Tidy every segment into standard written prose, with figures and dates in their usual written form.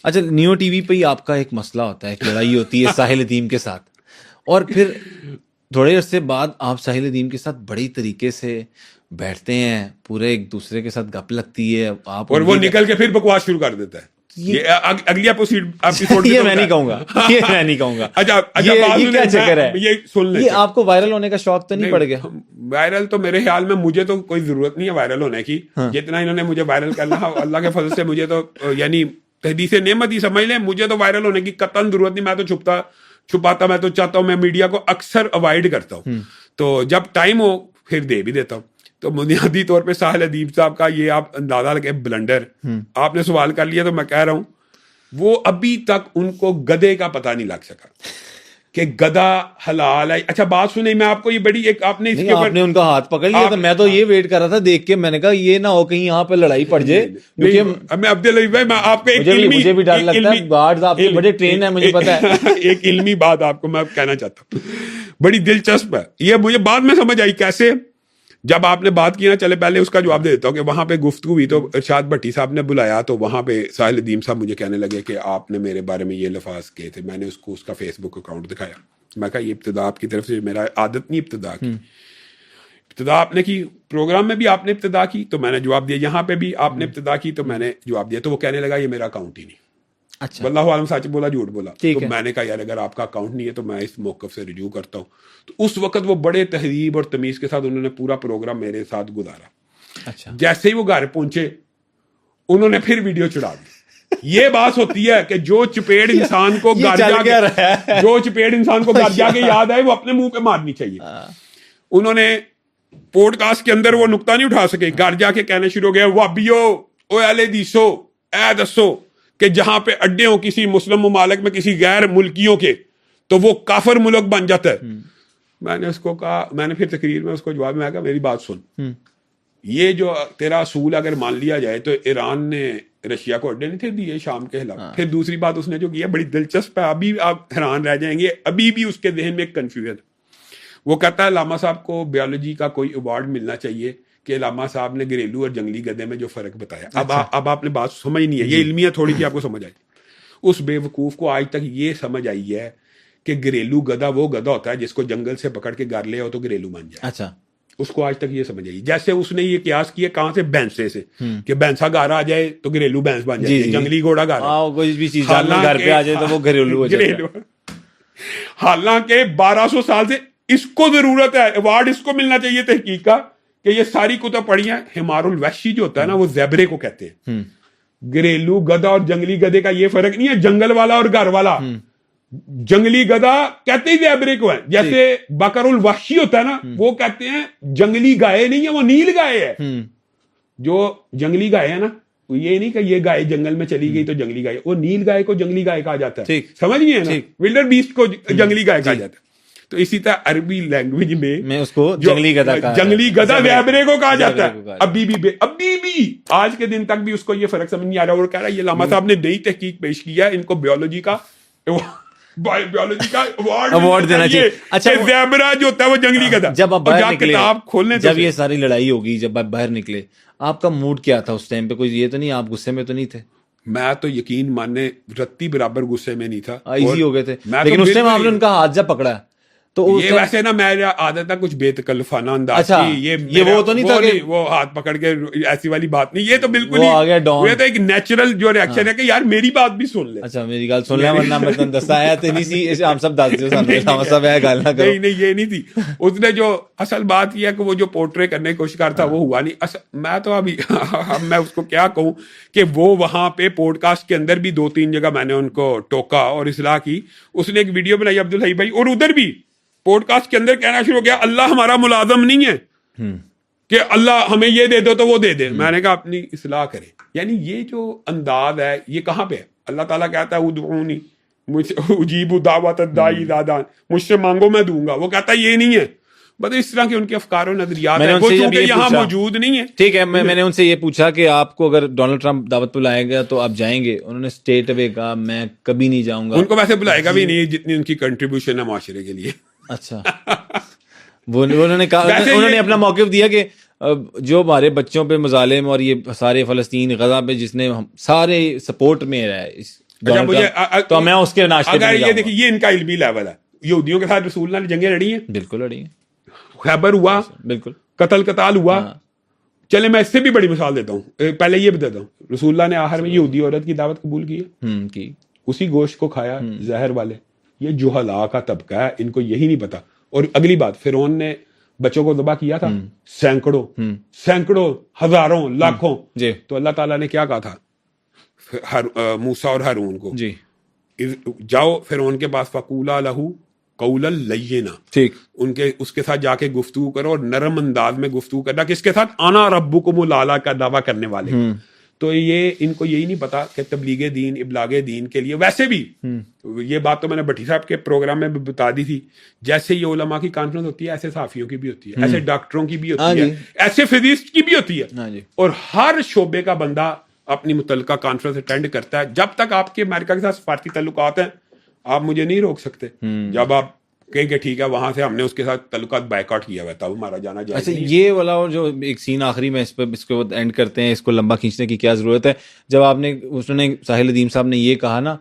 اچھا new T V پہ ہی آپ کا ایک مسئلہ ہوتا ہے, ایک لڑائی ہوتی ہے ساحل ادیم کے ساتھ, اور پھر تھوڑے عرصے بعد آپ ساحل ادیم کے ساتھ بڑی طریقے سے بیٹھتے ہیں, پورے ایک دوسرے کے ساتھ گپ لگتی ہے آپ, اور وہ نکل کے پھر بکواس شروع کر دیتا ہے. یہ اگلی ایپیسوڈ یہ میں نہیں کہوں گا, یہ میں نہیں کہوں گا. اچھا یہ کیا چکر ہے, یہ سن لیں, یہ آپ کو وائرل ہونے کا شوق تو نہیں پڑ گیا؟ وائرل تو میرے خیال میں مجھے تو کوئی ضرورت نہیں ہے وائرل ہونے کی, جتنا انہوں نے مجھے وائرل کرنا اللہ کے فضل سے مجھے تو یعنی تحدیث نعمت ہی سمجھ لیں, مجھے تو وائرل ہونے کی قطعاً ضرورت نہیں. میں تو چھپاتا میں تو چاہتا ہوں, میں میڈیا کو اکثر اوائڈ کرتا ہوں, تو جب ٹائم ہو پھر دے بھی دیتا ہوں. تو بنیادی طور پہ ساحل ادیب صاحب کا یہ آپ اندازہ لگے بلنڈر آپ نے سوال کر لیا, تو میں کہہ رہا ہوں وہ ابھی تک ان کو گدے کا پتہ نہیں لگ سکا کہ گدا حلال ہے. اچھا بات سنیں, میں آپ کو یہ بڑی ایک آپ نے ان کا ہاتھ پکڑ لیا تھا, میں تو یہ ویٹ کر رہا تھا دیکھ کے, میں نے کہا یہ نہ ہو کہیں یہاں پہ لڑائی پڑ جائے, کیونکہ میں عبدالعزیز بھائی میں آپ کو مجھے بھی ڈر لگتا ہے, گارڈز آپ کے بڑے ٹرین ہیں مجھے پتا ہے. ایک علمی بات آپ کو میں کہنا چاہتا ہوں, بڑی دلچسپ ہے یہ, مجھے بعد میں سمجھ آئی کیسے, جب آپ نے بات کی نا, چلے پہلے اس کا جواب دے دیتا ہوں کہ وہاں پہ گفتگو ہوئی تو ارشاد بھٹی صاحب نے بلایا, تو وہاں پہ ساحل ادیم صاحب مجھے کہنے لگے کہ آپ نے میرے بارے میں یہ لفاظ کہے تھے. میں نے اس کو اس کا فیس بک اکاؤنٹ دکھایا, میں کہا یہ ابتدا آپ کی طرف سے, میرا عادت نہیں ابتدا کی, ابتدا آپ نے کی, پروگرام میں بھی آپ نے ابتدا کی تو میں نے جواب دیا, یہاں پہ بھی آپ نے ابتدا کی تو میں نے جواب دیا. تو وہ کہنے لگا یہ میرا اکاؤنٹ ہی نہیں. اچھا واللہ عالم سچ بولا جھوٹ بولا. تو میں نے کہا یار اگر آپ کا اکاؤنٹ نہیں ہے تو میں اس موقف سے رجوع کرتا ہوں. تو اس وقت وہ بڑے تہذیب اور تمیز کے ساتھ انہوں نے پورا پروگرام میرے ساتھ گزارا. اچھا جیسے ہی وہ گھر پہنچے انہوں نے پھر ویڈیو چڑھا دی. یہ بات ہوتی ہے کہ جو چپیڑ انسان کو گھر جا کے, جو چپیڑ انسان کو گھر جا کے یاد آئے وہ اپنے منہ پہ مارنی چاہیے. انہوں نے پوڈ کاسٹ کے اندر وہ نقطہ نہیں اٹھا سکے, گھر جا کے کہنے شروع ہو گیا وابیو او اہل حدیثو اے دسو کہ جہاں پہ اڈے ہوں کسی مسلم ممالک میں کسی غیر ملکیوں کے تو وہ کافر ملک بن جاتا ہے. میں نے اس کو کہا, میں نے پھر تقریر میں اس کو جواب میں کہا میری بات سن, یہ جو تیرا اصول اگر مان لیا جائے تو ایران نے رشیا کو اڈے نہیں تھے دیے شام کے خلاف. پھر دوسری بات اس نے جو کیا بڑی دلچسپ ہے, ابھی آپ حیران رہ جائیں گے, ابھی بھی اس کے ذہن میں ایک کنفیوژن. وہ کہتا ہے علامہ صاحب کو بیولوجی کا کوئی ایوارڈ ملنا چاہیے کہ علامہ صاحب نے گھریلو اور جنگلی گدے میں جو فرق بتایا. اب آپ نے بات سمجھ نہیں ہے, یہ علمیہ تھوڑی سی آپ کو سمجھ آئی. اس بے وقوف کو آج تک یہ سمجھ آئی ہے کہ گھریلو گدا وہ گدا ہوتا ہے جس کو جنگل سے پکڑ کے گھر لے آؤ تو گھریلو بن جائے. اچھا اس کو آج تک یہ سمجھ آئی. جیسے اس نے یہ قیاس کیا کہاں سے, بھینسے سے, کہ بھینسا گھر آ جائے تو گھریلو بھینس بن جائے, جنگلی گھوڑا گھر کوئی بھی چیز گھر پہ آ جائے تو وہ گھریلو ہو جائے. حالانکہ 1200 سال سے اس کو ضرورت ہے, ایوارڈ اس کو ملنا چاہیے تحقیق کا کہ یہ ساری کتب پڑھی ہیں. حمار الوحشی جو ہوتا ہے نا وہ زیبرے کو کہتے ہیں. گھریلو گدا اور جنگلی گدے کا یہ فرق نہیں ہے, جنگل والا اور گھر والا. جنگلی گدا کہتے ہی زیبرے کو ہے, جیسے بکر الوحشی ہوتا ہے نا وہ کہتے ہیں جنگلی گائے نہیں ہے, وہ نیل گائے ہے. جو جنگلی گائے ہے نا یہ نہیں کہ یہ گائے جنگل میں چلی گئی تو جنگلی گائے, وہ نیل گائے کو جنگلی گائے کہا جاتا ہے. سمجھ گئے نا, ولڈر بیسٹ کو جنگلی گائے کہا جاتا ہے. تو اسی طرح عربی لینگویج میں اس کو جنگلی گدا زیبرے کو کہا جاتا ہے. ابھی بھی آج کے دن تک بھی اس کو یہ فرق سمجھ نہیں آ رہا. اور کہہ رہا ہے یہ علامہ صاحب نے نئی تحقیق پیش کیا ہے, ان کو بیولوجی کا ایوارڈ دینا چاہیے. اچھا زیبرا جو ہوتا ہے وہ جنگلی گدا. جب آپ باہر نکلے, جب یہ ساری لڑائی ہوگی, جب آپ باہر نکلے, آپ کا موڈ کیا تھا اس ٹائم پہ؟ کوئی یہ تو نہیں آپ غصے میں تو نہیں تھے؟ میں تو یقین ماننے رتی برابر غصے میں نہیں تھا, ایزی ہو گئے تھے. لیکن اس ٹائم آپ نے ان کا ہاتھ جب پکڑا تو یہ ویسے نا میرا عادت ہے کچھ بے تکلفانہ انداز کی. یہ وہ تو نہیں تھا کہ وہ ہاتھ پکڑ کے ایسی والی بات نہیں, یہ تو بالکل ہی یہ تو ایک نیچرل جو ریئیکشن ہے کہ یار میری بات بھی سن لے. اچھا میری گل سن لے ورنہ میں تن دستا ہے تے نہیں سی ہم سب دس دیو سامنے سب ہے گل نہ کرو. نہیں یہ نہیں تھی. اس نے جو اصل بات یہ ہے کہ وہ جو پورٹری کرنے کی کوشش کرتا وہ ہوا نہیں. میں تو ابھی میں اس کو کیا کہوں کہ وہ وہاں پہ پوڈ کاسٹ کے اندر بھی 2-3 جگہ میں نے ان کو ٹوکا اور اصلاح کی. اس نے ایک ویڈیو بنائی عبدالحی بھائی, اور ادھر بھی پوڈ کاسٹ کے اندر کہنا شروع ہو گیا اللہ ہمارا ملازم نہیں ہے کہ اللہ ہمیں یہ دے دو تو وہ دے دے. میں نے کہا اپنی اصلاح کرے. یعنی یہ جو انداز ہے یہ کہاں پہ ہے؟ اللہ تعالیٰ کہتا ہے ادعونی اجیب دعوت الداعی اذا دعان, مجھ سے مانگو میں دوں گا. وہ کہتا ہے یہ نہیں ہے. بس اس طرح کے ان کے افکار و نظریات ہیں, وہ چونکہ یہاں موجود نہیں ہے. ٹھیک ہے, میں نے ان سے یہ پوچھا کہ آپ کو اگر ڈونلڈ ٹرمپ دعوت پہ لائے گا تو آپ جائیں گے؟ انہوں نے اسٹیٹ اوے کہا میں کبھی نہیں جاؤں گا. ان کو ویسے بلائے گا بھی نہیں جتنی ان کی کنٹریبیوشن ہے معاشرے کے لیے. اچھا انہوں نے کہا, انہوں نے اپنا موقف دیا کہ جو ہمارے بچوں پہ مظالم اور یہ سارے فلسطین غزہ پہ جس نے سارے سپورٹ میں رہا ہے ڈونلڈ مجھے ٹرمپ، تو میں اس کے ناشتے اگر میں یہ جاؤں گا۔ دیکھیں یہ ان کا علمی لیول ہے، یہودیوں کے ساتھ رسول اللہ نے جنگیں لڑی ہیں، بالکل لڑی ہیں، خیبر ہوا، بالکل قتل قتال ہوا۔ ہاں۔ چلے میں اس سے بھی بڑی مثال دیتا ہوں، پہلے یہ بتاتا ہوں، رسول اللہ نے آخر میں یہودی عورت کی دعوت قبول کی ہے، کی اسی گوشت کو کھایا زہر والے۔ یہ جہلاء کا طبقہ ہے، ان کو یہی نہیں پتا۔ اور اگلی بات، فرعون نے بچوں کو ذبح کیا تھا، سینکڑوں ہزاروں لاکھوں، جی تو اللہ تعالیٰ نے کیا کہا تھا موسیٰ اور ہارون کو، جی جاؤ فرعون کے پاس، فقولا لہو قولا لینا، ٹھیک، اس کے ساتھ جا کے گفتگو کرو، اور نرم انداز میں گفتگو کرنا، کس کے ساتھ؟ انا ربکم الاعلی کا دعویٰ کرنے والے۔ تو یہ ان کو یہی نہیں پتا کہ تبلیغ دین، ابلاغ دین کے لیے، ویسے بھی یہ بات تو میں نے بھٹی صاحب کے پروگرام میں بھی بتا دی تھی، جیسے یہ علماء کی کانفرنس ہوتی ہے ایسے صحافیوں کی بھی ہوتی ہے، ایسے ڈاکٹروں کی بھی ہوتی ہے، ایسے فزسٹ کی بھی ہوتی ہے، اور ہر شعبے کا بندہ اپنی متعلقہ کانفرنس اٹینڈ کرتا ہے۔ جب تک آپ کے امریکہ کے ساتھ سفارتی تعلقات ہیں آپ مجھے نہیں روک سکتے، جب آپ کہیں کہ ٹھیک ہے وہاں سے ہم نے اس کے ساتھ تعلقات بائیکاٹ کیا ہوا ہے، تب ہمارا جانا جائز اچھا یہ والا اور جو ایک سین آخری میں اس کو اینڈ کرتے ہیں، اس کو لمبا کھینچنے کی کیا ضرورت ہے؟ جب آپ نے انہوں نے ساحل ادیم صاحب نے یہ کہا نا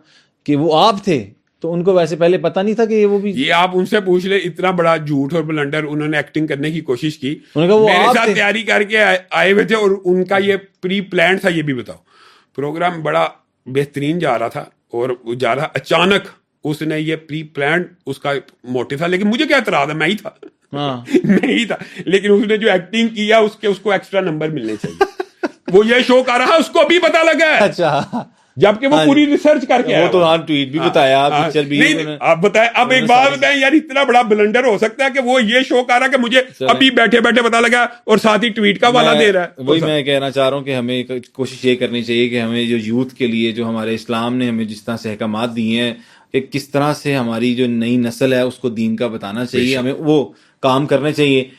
کہ وہ آپ تھے، تو ان کو ویسے پہلے پتا نہیں تھا کہ وہ بھی، یہ آپ ان سے پوچھ لیں، اتنا بڑا جھوٹ اور بلنڈر انہوں نے ایکٹنگ کرنے کی کوشش کی، وہ میرے ساتھ تیاری کر کے آئے ہوئے تھے، اور ان کا یہ پری پلان تھا۔ یہ بھی بتاؤ، پروگرام بڑا بہترین جا رہا تھا، اور جا رہا اچانک اس نے یہ پری پلانڈ اس کا موٹو تھا، لیکن مجھے کیا اعتراض ہے، میں ہی تھا، میں ہی تھا، لیکن اس نے جو ایکٹنگ کیا اس کو ایکسٹرا نمبر ملنے چاہیے۔ وہ یہ شو کر رہا، اس کو بھی پتا لگا ہے، اچھا جبکہ وہ پوری ریسرچ کر کے وہ تو ہاں ٹویٹ بھی بتایا، پکچر بھی۔ آپ بتائیں، اب ایک بات بتائیں یار، اتنا بڑا بلنڈر ہو سکتا ہے کہ وہ یہ شو کر رہا کہ مجھے ابھی بیٹھے بیٹھے پتا لگا، اور ساتھ ہی ٹویٹ کا والا دے رہا ہے۔ وہی میں کہنا چاہ رہا ہوں کہ ہمیں کوشش یہ کرنی چاہیے کہ ہمیں جو یوتھ کے لیے جو ہمارے اسلام نے ہمیں جس طرح سے احکامات دیے ہیں کہ کس طرح سے ہماری جو نئی نسل ہے اس کو دین کا بتانا چاہیے، ہمیں وہ کام کرنے چاہیے۔